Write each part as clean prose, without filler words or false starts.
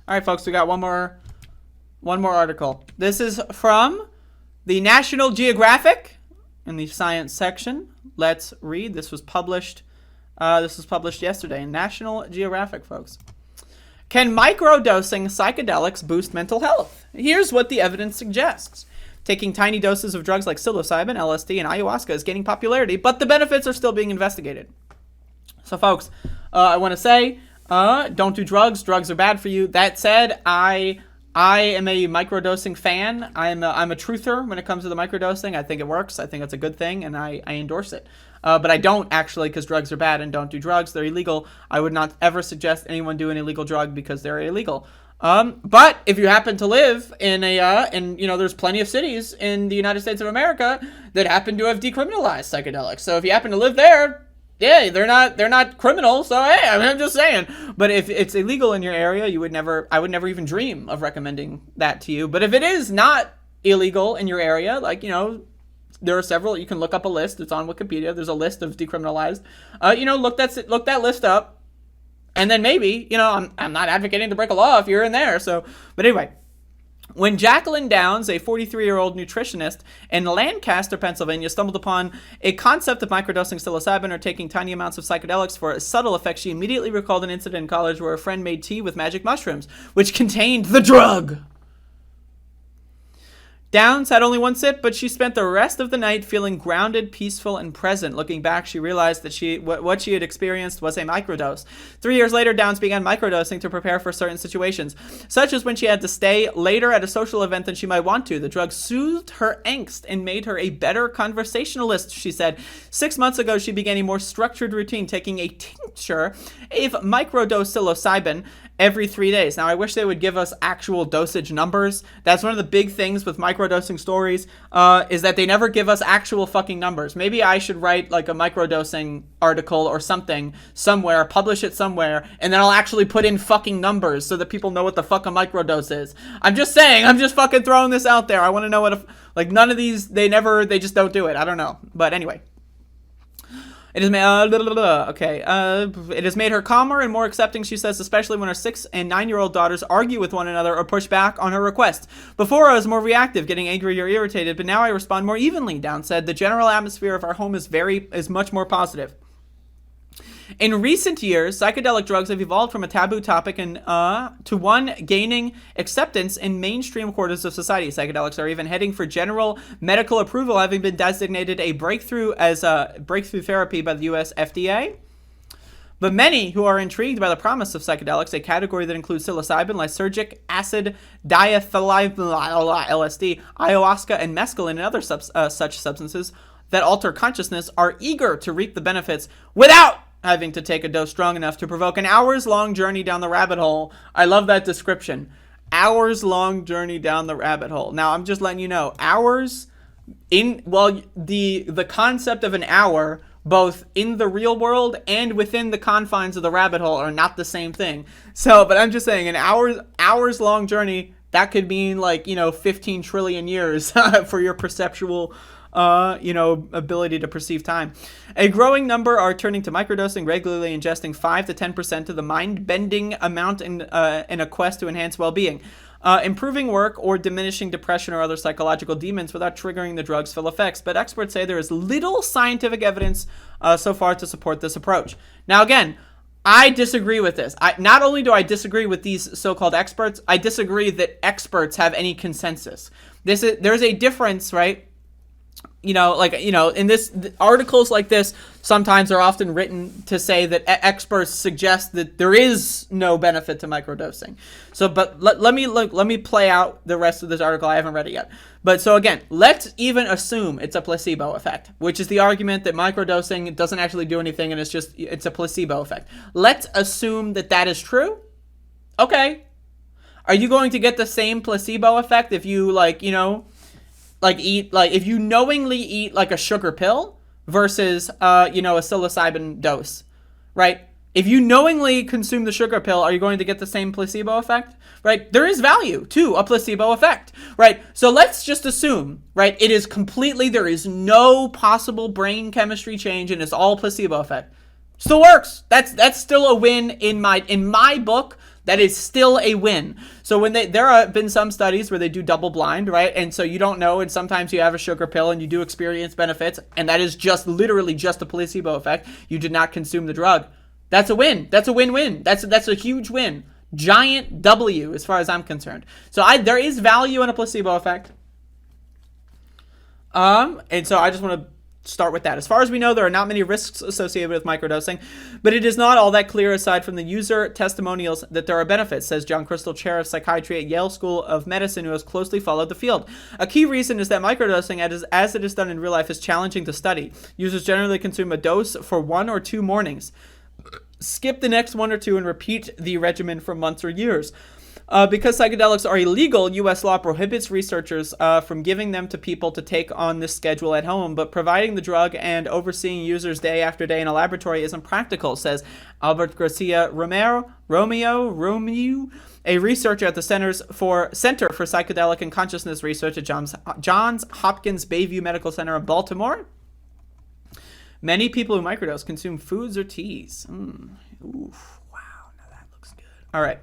All right, folks, we got one more article. This is from the National Geographic in the science section. Let's read. This was published yesterday in National Geographic, folks. Can microdosing psychedelics boost mental health? Here's what the evidence suggests. Taking tiny doses of drugs like psilocybin, LSD, and ayahuasca is gaining popularity, but the benefits are still being investigated. So, folks, I want to say, don't do drugs. Drugs are bad for you. That said, I am a microdosing fan. I'm a truther when it comes to the microdosing. I think it works. I think it's a good thing, and I endorse it. But I don't actually, because drugs are bad, and don't do drugs. They're illegal. I would not ever suggest anyone do an illegal drug because they're illegal. But if you happen to live in there's plenty of cities in the United States of America that happen to have decriminalized psychedelics. So if you happen to live there, yeah, they're not criminal. So hey, I'm just saying. But if it's illegal in your area, I would never even dream of recommending that to you. But if it is not illegal in your area, there are several. You can look up a list. It's on Wikipedia. There's a list of decriminalized. Look that list up. And then maybe, I'm not advocating to break a law if you're in there. So, but anyway, when Jacqueline Downs, a 43-year-old nutritionist in Lancaster, Pennsylvania, stumbled upon a concept of microdosing psilocybin or taking tiny amounts of psychedelics for a subtle effect, she immediately recalled an incident in college where a friend made tea with magic mushrooms, which contained the drug. Downs had only one sip, but she spent the rest of the night feeling grounded, peaceful, and present. Looking back, she realized that what she had experienced was a microdose. 3 years later, Downs began microdosing to prepare for certain situations, such as when she had to stay later at a social event than she might want to. The drug soothed her angst and made her a better conversationalist, she said. 6 months ago, she began a more structured routine, taking a tincture of microdose psilocybin every 3 days. Now, I wish they would give us actual dosage numbers. That's one of the big things with microdosing stories, is that they never give us actual fucking numbers. Maybe I should write like a microdosing article or something somewhere, publish it somewhere, and then I'll actually put in fucking numbers so that people know what the fuck a microdose is. I'm just saying, I'm just fucking throwing this out there. I want to know none of these, they just don't do it. I don't know. But anyway. It has made her calmer and more accepting, she says, especially when her 6 and 9-year-old daughters argue with one another or push back on her requests. Before, I was more reactive, getting angry or irritated, but now I respond more evenly, Downs said. The general atmosphere of our home is much more positive. In recent years, psychedelic drugs have evolved from a taboo topic to one gaining acceptance in mainstream quarters of society. Psychedelics are even heading for general medical approval, having been designated a breakthrough therapy by the U.S. FDA. But many who are intrigued by the promise of psychedelics, a category that includes psilocybin, lysergic acid, diethyl LSD, ayahuasca, and mescaline, and other such substances that alter consciousness, are eager to reap the benefits without having to take a dose strong enough to provoke an hours-long journey down the rabbit hole. I love that description. Hours-long journey down the rabbit hole. Now, I'm just letting you know, the concept of an hour, both in the real world and within the confines of the rabbit hole, are not the same thing. So, but I'm just saying, an hours-long journey, that could mean 15 trillion years for your perceptual ability to perceive time. A growing number are turning to microdosing, regularly ingesting 5 to 10% of the mind-bending amount in a quest to enhance well-being, improving work or diminishing depression or other psychological demons without triggering the drug's full effects. But experts say there is little scientific evidence so far to support this approach. Now, again, I disagree with this. Not only do I disagree with these so-called experts, I disagree that experts have any consensus. There's a difference, right? In articles like this, sometimes are often written to say that experts suggest that there is no benefit to microdosing. So, but let me play out the rest of this article. I haven't read it yet. But so again, let's even assume it's a placebo effect, which is the argument that microdosing doesn't actually do anything and it's a placebo effect. Let's assume that is true. Okay. Are you going to get the same placebo effect if you if you knowingly eat a sugar pill versus a psilocybin dose, right? If you knowingly consume the sugar pill, are you going to get the same placebo effect, right? There is value to a placebo effect, right? So let's just assume, right, there is no possible brain chemistry change and it's all placebo effect. Still works. That's still a win in my book. That is still a win. So when there have been some studies where they do double blind, right? And so you don't know, and sometimes you have a sugar pill and you do experience benefits, and that is just literally just a placebo effect. You did not consume the drug. That's a win. That's a win-win. That's a huge win. Giant W as far as I'm concerned. So there is value in a placebo effect. And so I just want to start with that. As far as we know, there are not many risks associated with microdosing, but it is not all that clear aside from the user testimonials that there are benefits, says John Crystal, chair of psychiatry at Yale School of Medicine, who has closely followed the field. A key reason is that microdosing, as it is done in real life, is challenging to study. Users generally consume a dose for 1 or 2 mornings, skip the next 1 or 2, and repeat the regimen for months or years. Because psychedelics are illegal, U.S. law prohibits researchers from giving them to people to take on this schedule at home, but providing the drug and overseeing users day after day in a laboratory isn't practical, says Albert Garcia Romeo, a researcher at the Center for Psychedelic and Consciousness Research at Johns Hopkins Bayview Medical Center in Baltimore. Many people who microdose consume foods or teas. Oof, wow, now that looks good. All right.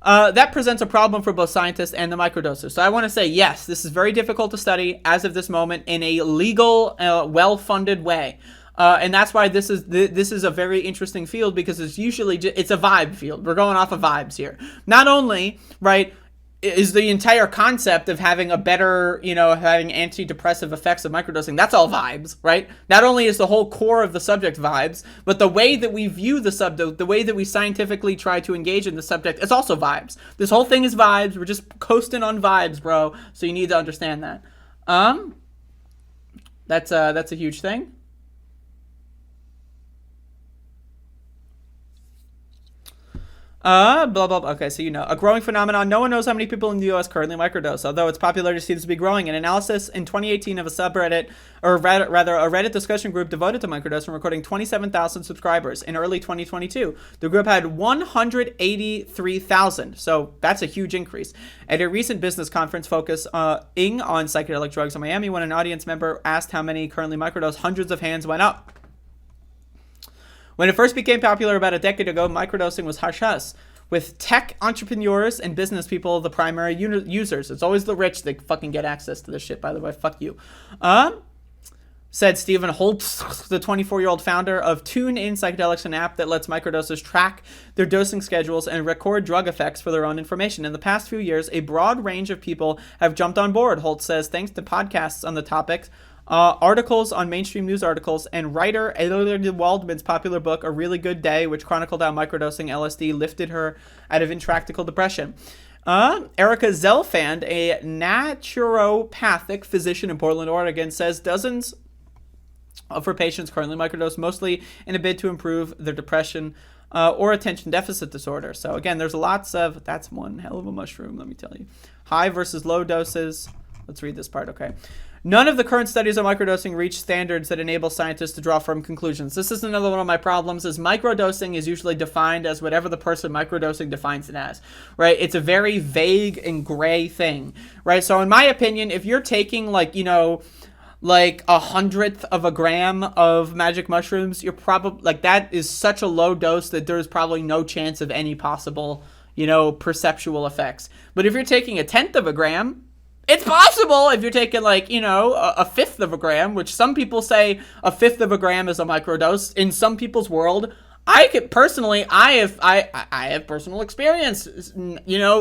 That presents a problem for both scientists and the microdosers. So I want to say, yes, this is very difficult to study as of this moment in a legal, well-funded way. And that's why this is a very interesting field, because it's usually it's a vibe field. We're going off of vibes here. Not only, right, is the entire concept of having a better, having antidepressive effects of microdosing, that's all vibes, right? Not only is the whole core of the subject vibes, but the way that we view the subject, the way that we scientifically try to engage in the subject, it's also vibes. This whole thing is vibes. We're just coasting on vibes, bro. So you need to understand that. That's a huge thing. Blah, blah, blah. Okay, so a growing phenomenon. No one knows how many people in the U.S. currently microdose, although its popularity seems to be growing. An analysis in 2018 of a subreddit, or rather a Reddit discussion group devoted to microdosing, recording 27,000 subscribers in early 2022. The group had 183,000, so that's a huge increase. At a recent business conference focusing on psychedelic drugs in Miami, when an audience member asked how many currently microdose, hundreds of hands went up. When it first became popular about a decade ago, microdosing was hush-hush, with tech entrepreneurs and business people the primary users. It's always the rich that fucking get access to this shit, by the way. Fuck you. Said Stephen Holtz, the 24-year-old founder of Tune In Psychedelics, an app that lets microdosers track their dosing schedules and record drug effects for their own information. In the past few years, a broad range of people have jumped on board, Holtz says, thanks to podcasts on the topics, articles on mainstream news articles, and writer Edward Waldman's popular book, A Really Good Day, which chronicled how microdosing LSD lifted her out of intractable depression. Erica Zelfand, a naturopathic physician in Portland, Oregon, says dozens of her patients currently microdose, mostly in a bid to improve their depression or attention deficit disorder. So again, there's lots of, that's one hell of a mushroom, let me tell you. High versus low doses. Let's read this part, okay. None of the current studies on microdosing reach standards that enable scientists to draw firm conclusions. This is another one of my problems, is microdosing is usually defined as whatever the person microdosing defines it as, right? It's a very vague and gray thing, right? So in my opinion, if you're taking like 1/100th of a gram of magic mushrooms, you're probably, like, that is such a low dose that there's probably no chance of any possible, perceptual effects. But if you're taking 1/10 of a gram, it's possible. If you're taking a 1/5 of a gram, which some people say 1/5 of a gram is a microdose in some people's world. I have personal experience,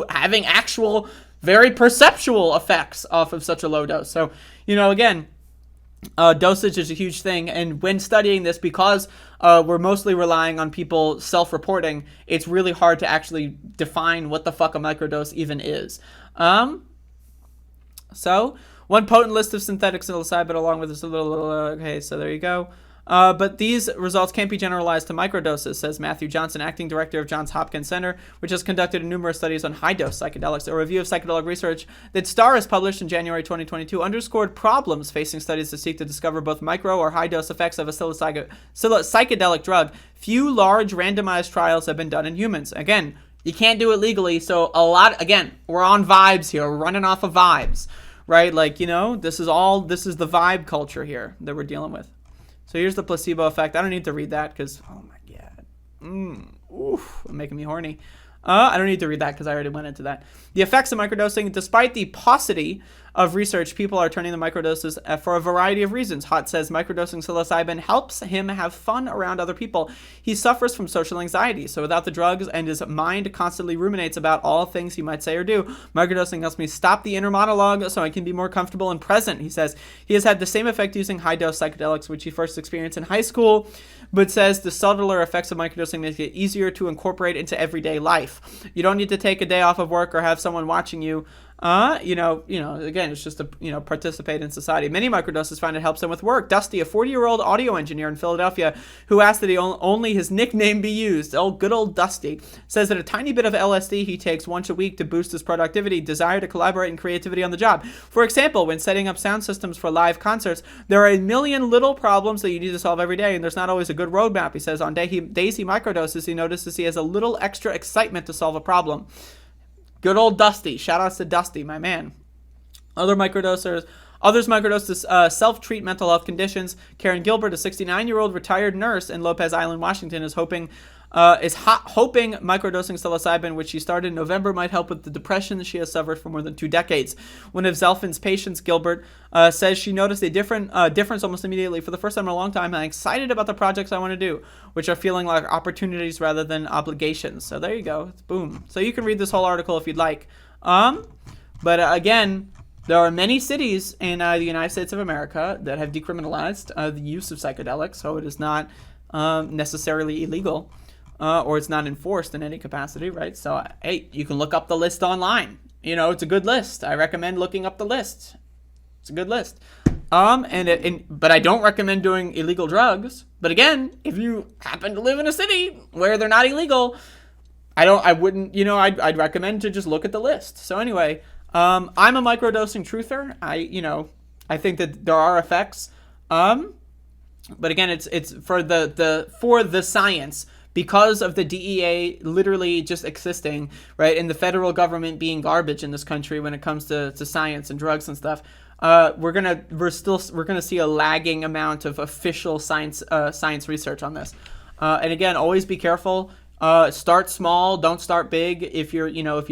having actual very perceptual effects off of such a low dose. So, again, dosage is a huge thing. And when studying this, because we're mostly relying on people self-reporting, it's really hard to actually define what the fuck a microdose even is. So, one potent list of synthetic psilocybin along with this little, okay, so there you go. But these results can't be generalized to microdoses, says Matthew Johnson, acting director of Johns Hopkins Center, which has conducted numerous studies on high-dose psychedelics. A review of psychedelic research that STAR has published in January 2022 underscored problems facing studies that seek to discover both micro or high-dose effects of a psychedelic drug. Few large randomized trials have been done in humans. Again, you can't do it legally, so we're on vibes here. We're running off of vibes, right? This is the vibe culture here that we're dealing with. So here's the placebo effect. I don't need to read that because, oh my God. Oof, making me horny. I don't need to read that because I already went into that. The effects of microdosing. Despite the paucity of research, people are turning to microdoses for a variety of reasons. Hott says microdosing psilocybin helps him have fun around other people. He suffers from social anxiety, so without the drugs and his mind constantly ruminates about all things he might say or do, microdosing helps me stop the inner monologue so I can be more comfortable and present. He says he has had the same effect using high-dose psychedelics, which he first experienced in high school, but says the subtler effects of microdosing make it easier to incorporate into everyday life. You don't need to take a day off of work or have someone watching you. Again, it's just to, participate in society. Many microdoses find it helps them with work. Dusty, a 40-year-old audio engineer in Philadelphia who asked that only his nickname be used, good old Dusty, says that a tiny bit of LSD he takes once a week to boost his productivity, desire to collaborate, and creativity on the job. For example, when setting up sound systems for live concerts, there are a million little problems that you need to solve every day, and there's not always a good roadmap. He says on days he microdoses, he notices he has a little extra excitement to solve a problem. Good old Dusty. Shout outs to Dusty, my man. Others microdose self-treat mental health conditions. Karen Gilbert, a 69-year-old retired nurse in Lopez Island, Washington, is hoping microdosing psilocybin, which she started in November, might help with the depression she has suffered for more than 2 decades. One of Zelfin's patients, Gilbert, says she noticed a difference almost immediately. For the first time in a long time, I'm excited about the projects I want to do, which are feeling like opportunities rather than obligations. So there you go. Boom. So you can read this whole article if you'd like. Again, there are many cities in the United States of America that have decriminalized the use of psychedelics, so it is not necessarily illegal. Or it's not enforced in any capacity, right? So, hey, you can look up the list online. It's a good list. I recommend looking up the list. It's a good list. But I don't recommend doing illegal drugs. But again, if you happen to live in a city where they're not illegal, I'd recommend to just look at the list. So anyway, I'm a microdosing truther. I think that there are effects. But again, it's for the science. Because of the DEA literally just existing, right, and the federal government being garbage in this country when it comes to science and drugs and stuff, we're gonna see a lagging amount of official science research on this. And again, always be careful. Start small, don't start big. If you have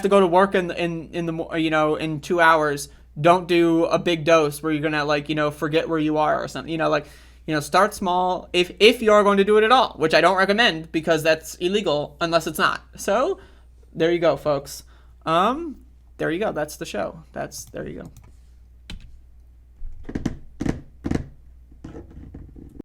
to go to work in 2 hours, don't do a big dose where you're gonna forget where you are or something. Start small if you are going to do it at all, which I don't recommend because that's illegal unless it's not. So there you go, folks. There you go. That's the show. There you go.